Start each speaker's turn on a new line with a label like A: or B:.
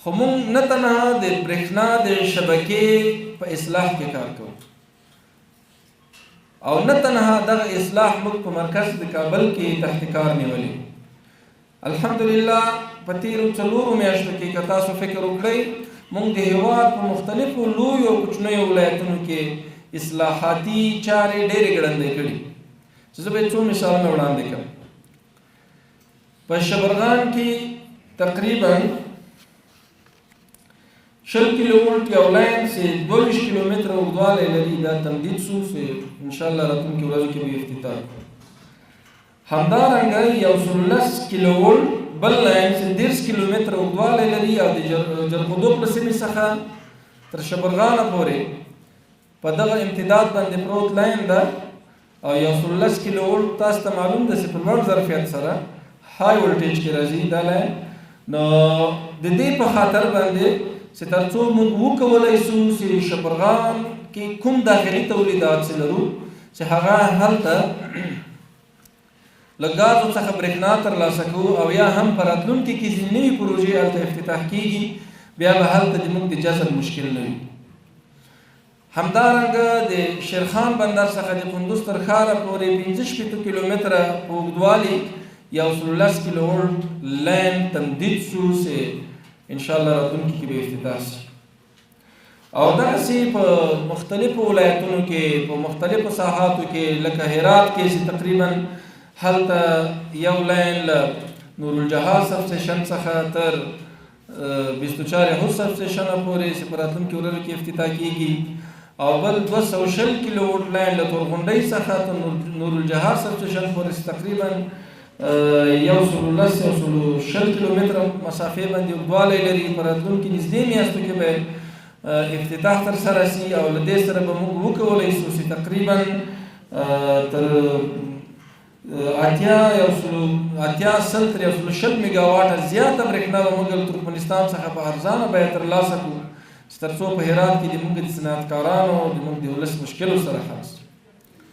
A: خو موږ نه تنها د برېښنا د شبکې په اصلاح کې کار کوو او نه تنها دغه اصلاح موږ په مرکز د کابل کې تحت کار نیولې. الحمدلله په تیرو 4 میاشتو کې که تاسو فکر وکړئ موږ د هېواد په مختلفو لویو او کوچنیو ولایتونو کې اصلاحاتي چارې ډېرې ګړندۍ کړي چې زه به څو مثالونه وړاندې کړم. په شبرغان کې تقریبا 20 کیلو ولټ یو لاین چې 22 کیلومتره اوږدوالی لري دا تمدید شو چې انشاءالله راتلونکي ورځو کې به افتتاح کړو. همدارنګه 110 کیلو ولټ بل لاین چې 10 کیلومتره اوږدوالی لري او د جرقدوق له سیمې څخه تر شبرغانه پورې په دغه امتداد باندې پروت لاین ده او 110 کیلو ولټ تاسو ته معلوم ده چې په لوړ ظرفیت سره های ولټیج کې راځي دا لاین. نو د دې په خاطر باندې چې تر څو موږ وکولی شو چې شبرغان کې کوم داخلي تولیدات چې لرو چې هغه هلته له ګازو څخه برېښنا ترلاسه کوو او یا هم په راتلونکي کې چې نوي پروژې هلته افتتاح کېږي بیا به هلته د موږ د جذب مشکل نه وي. همدارنګه د شیرخان بندر څخه د قندوز تر ښاره پورې 65 کیلومتره په اوږدوالي 110 کیلو ولټ لاین تمدید شو چې انشاءالله راتلونکي کې به افتتاح شي. او داسې په مختلفو ولایتونو کې په مختلفو ساحاتو کې لکه هرات کې چې تقریبا هلته یو لاین له نورالجهاز سب سټیشن څخه تر 24 هوس سب سټیشنه پورې چې په راتلونکي ورځو کې افتتاح کېږي او بل 220 کیلو ولټ لاین له تورغونډۍ څخه تر نورالجهاز سب سټیشن پورې تقریبا 110 کیلومتره مسافې باندې اوږدوالی لري. په راتلونکي نږدې میاشتو کې به افتتاح ترسره شي او له دې سره به موږ وکولی شو چې تقریبا تر 80 تر 120 میګا واټه زیاته برېښنا به موږ له ترکمنستان څخه په ارزانه بیه ترلاسه کړو چې تر څو په هرات کې د موږ د صنعتکارانو د موږ د ولس مشکلو سره خلاص